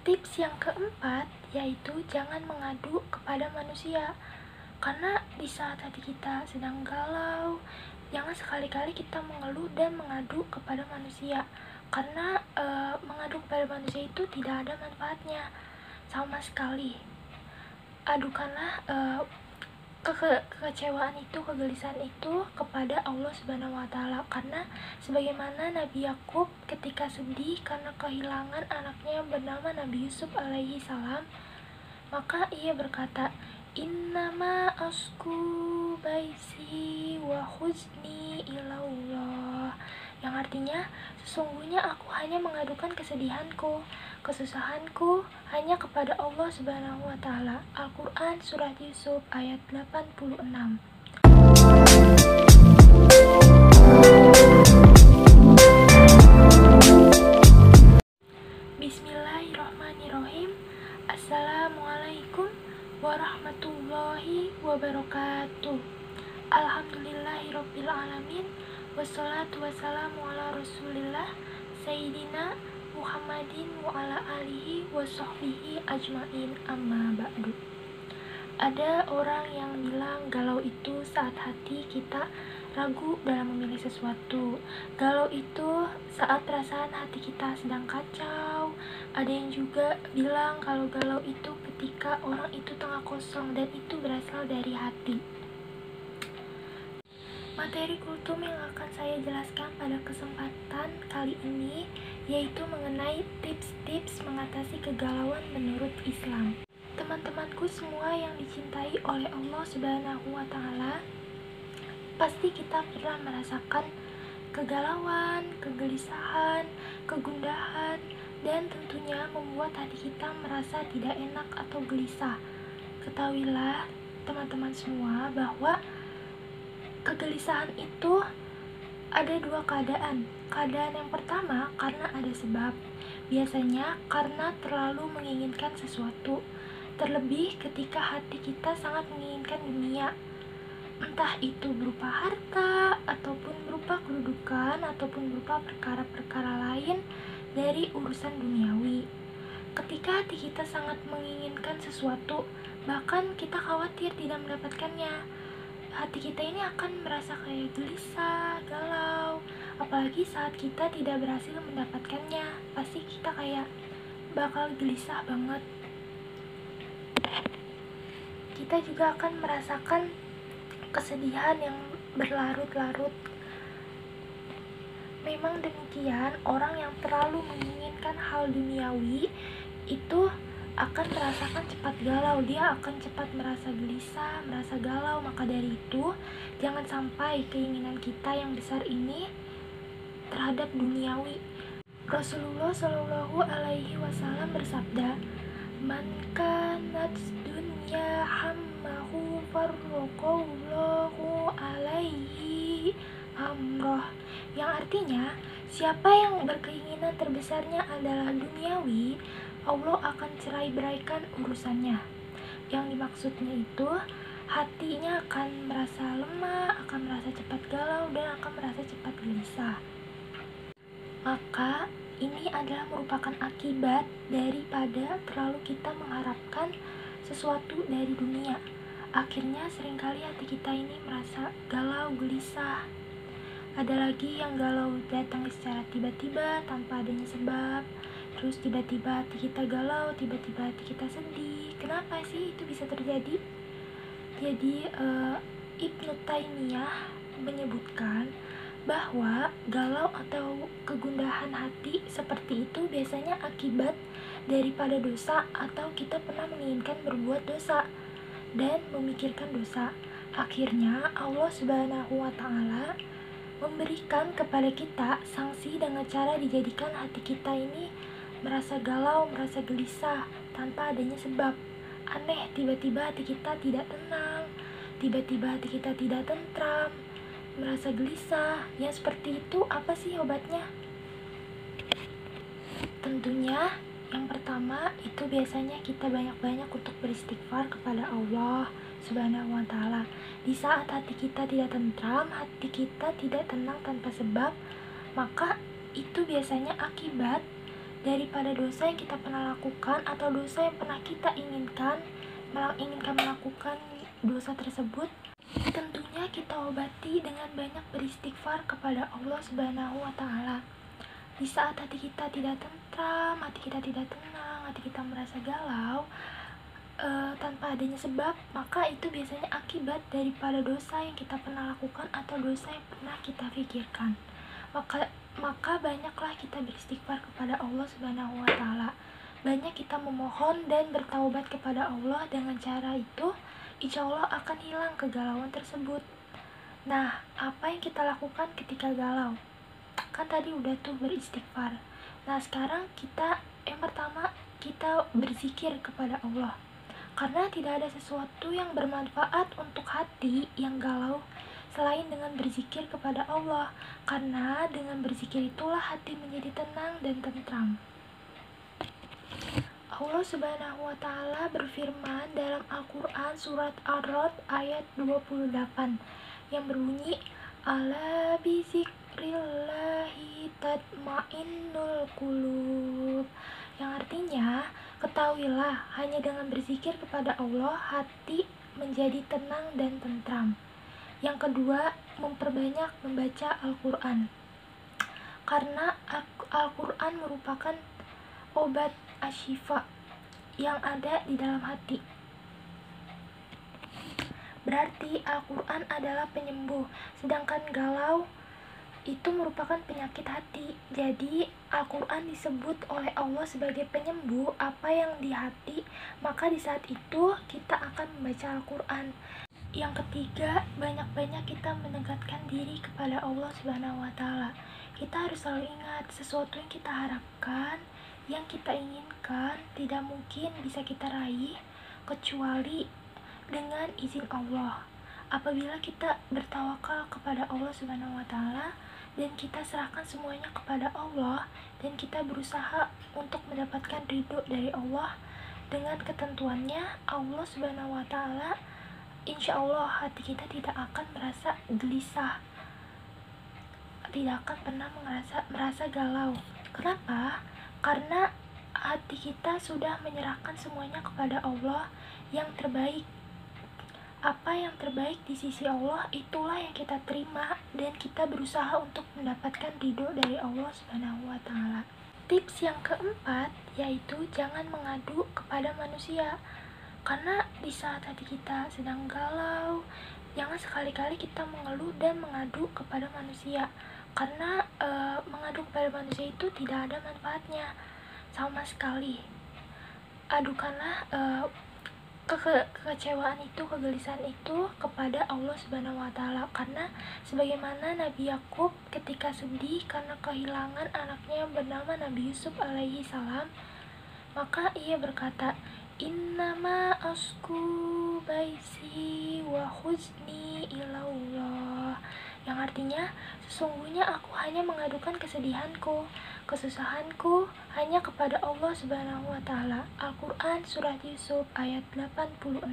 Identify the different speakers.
Speaker 1: Tips yang keempat yaitu jangan mengadu kepada manusia. Karena di saat hati kita sedang galau, jangan sekali-kali kita mengeluh dan mengadu kepada manusia. Karena mengadu kepada manusia itu tidak ada manfaatnya sama sekali. Adukanlah kekecewaan itu, kegelisahan itu kepada Allah Subhanahu wa Ta'ala. Karena sebagaimana Nabi Yakub ketika sedih karena kehilangan anaknya yang bernama Nabi Yusuf alaihi salam, maka ia berkata, innama asku baisi wa huzni ilallah, yang artinya sesungguhnya aku hanya mengadukan kesedihanku, kesusahanku hanya kepada Allah Subhanahu wa Ta'ala. Al-Quran Surat Yusuf ayat 86. Bismillahirrahmanirrahim. Assalamualaikum warahmatullahi wabarakatuh. Alhamdulillahirrabbilalamin. Wassalatu wassalamu ala rasulillah Sayyidina Muhammadin wa ala alihi wa sahbihi ajmain, amma ba'du. Ada orang yang bilang galau itu saat hati kita ragu dalam memilih sesuatu. Galau itu saat perasaan hati kita sedang kacau. Ada yang juga bilang kalau galau itu ketika orang itu tengah kosong, dan itu berasal dari hati. Materi kultum yang akan saya jelaskan pada kesempatan kali ini yaitu mengenai tips-tips mengatasi kegalauan menurut Islam. Teman-temanku semua yang dicintai oleh Allah Subhanahu wa Ta'ala, pasti kita pernah merasakan kegalauan, kegelisahan, kegundahan, dan tentunya membuat hati kita merasa tidak enak atau gelisah. Ketahuilah teman-teman semua bahwa kegelisahan itu ada dua keadaan. Keadaan yang pertama karena ada sebab, biasanya karena terlalu menginginkan sesuatu, terlebih ketika hati kita sangat menginginkan dunia, entah itu berupa harta, ataupun berupa kedudukan, ataupun berupa perkara-perkara lain dari urusan duniawi. Ketika hati kita sangat menginginkan sesuatu, bahkan kita khawatir tidak mendapatkannya, hati kita ini akan merasa kayak gelisah, galau. Apalagi saat kita tidak berhasil mendapatkannya, pasti kita kayak bakal gelisah banget. Kita juga akan merasakan kesedihan yang berlarut-larut. Memang demikian, orang yang terlalu menginginkan hal duniawi itu akan merasakan cepat galau, dia akan cepat merasa gelisah, merasa galau. Maka dari itu, jangan sampai keinginan kita yang besar ini terhadap duniawi. Rasulullah Shallallahu alaihi wasallam bersabda, man kanat dunya hammahu farraqallahu alaihi amroh, yang artinya siapa yang berkeinginan terbesarnya adalah duniawi, Allah akan cerai-beraikan urusannya. Yang dimaksudnya itu, hatinya akan merasa lemah, akan merasa cepat galau, dan akan merasa cepat gelisah. Maka ini adalah merupakan akibat daripada terlalu kita mengharapkan sesuatu dari dunia. Akhirnya seringkali hati kita ini merasa galau, gelisah. Ada lagi yang galau datang secara tiba-tiba tanpa adanya sebab. Terus tiba-tiba hati kita galau, tiba-tiba hati kita sedih. Kenapa sih itu bisa terjadi? Jadi Ibnu Taimiyah menyebutkan bahwa galau atau kegundahan hati seperti itu biasanya akibat daripada dosa, atau kita pernah menginginkan berbuat dosa dan memikirkan dosa. Akhirnya Allah Subhanahu wa Ta'ala memberikan kepada kita sanksi dengan cara dijadikan hati kita ini merasa galau, merasa gelisah tanpa adanya sebab. Aneh, tiba-tiba hati kita tidak tenang, tiba-tiba hati kita tidak tentram, merasa gelisah. Yang seperti itu apa sih obatnya? Tentunya yang pertama itu biasanya kita banyak-banyak untuk beristighfar kepada Allah Subhanahu wa Ta'ala. Di saat hati kita tidak tentram, hati kita tidak tenang tanpa sebab, maka itu biasanya akibat daripada dosa yang kita pernah lakukan atau dosa yang pernah kita inginkan melakukan dosa tersebut. Tentunya kita obati dengan banyak beristighfar kepada Allah Subhanahu wa Ta'ala. Di saat hati kita tidak tentram, hati kita tidak tenang, hati kita merasa galau tanpa adanya sebab, maka itu biasanya akibat daripada dosa yang kita pernah lakukan atau dosa yang pernah kita pikirkan. Maka banyaklah kita beristighfar kepada Allah Subhanahu wa Ta'ala. Banyak kita memohon dan bertaubat kepada Allah. Dengan cara itu, insya Allah akan hilang kegalauan tersebut. Nah, apa yang kita lakukan ketika galau? Kan tadi udah tuh beristighfar. Nah, sekarang yang pertama kita berzikir kepada Allah. Karena tidak ada sesuatu yang bermanfaat untuk hati yang galau selain dengan berzikir kepada Allah. Karena dengan berzikir itulah hati menjadi tenang dan tentram. Allah Subhanahu wa Ta'ala berfirman dalam Al-Quran surat Ar-Ra'd ayat 28 yang berbunyi, ala bizikrillahi tatma'innul qulub, yang artinya, ketahuilah hanya dengan berzikir kepada Allah hati menjadi tenang dan tentram. Yang kedua, memperbanyak membaca Al-Quran. Karena Al-Quran merupakan obat asyifa yang ada di dalam hati. Berarti Al-Quran adalah penyembuh, sedangkan galau itu merupakan penyakit hati. Jadi Al-Quran disebut oleh Allah sebagai penyembuh apa yang di hati, maka di saat itu kita akan membaca Al-Quran. Yang ketiga, banyak-banyak kita mendekatkan diri kepada Allah Subhanahu wa Ta'ala. Kita harus selalu ingat, sesuatu yang kita harapkan, yang kita inginkan, tidak mungkin bisa kita raih kecuali dengan izin Allah. Apabila kita bertawakal kepada Allah Subhanahu wa Ta'ala dan kita serahkan semuanya kepada Allah dan kita berusaha untuk mendapatkan ridho dari Allah dengan ketentuannya, Allah Subhanahu wa Ta'ala, insya Allah hati kita tidak akan merasa gelisah, tidak akan pernah merasa galau. Kenapa? Karena hati kita sudah menyerahkan semuanya kepada Allah yang terbaik. Apa yang terbaik di sisi Allah, itulah yang kita terima dan kita berusaha untuk mendapatkan ridho dari Allah Subhanahu wa Ta'ala. Tips yang keempat yaitu jangan mengadu kepada manusia. Karena di saat hati kita sedang galau, jangan sekali-kali kita mengeluh dan mengadu kepada manusia. Karena mengadu kepada manusia itu tidak ada manfaatnya sama sekali. Adukanlah kekecewaan itu, kegelisahan itu kepada Allah Subhanahu wa Ta'ala. Karena sebagaimana Nabi Yakub ketika sedih karena kehilangan anaknya yang bernama Nabi Yusuf alaihi salam, maka ia berkata, innama asku baisi wa huzni ilallah, yang artinya sesungguhnya aku hanya mengadukan kesedihanku, kesusahanku hanya kepada Allah Subhanahu wa Ta'ala. Al-Quran surat Yusuf ayat 86.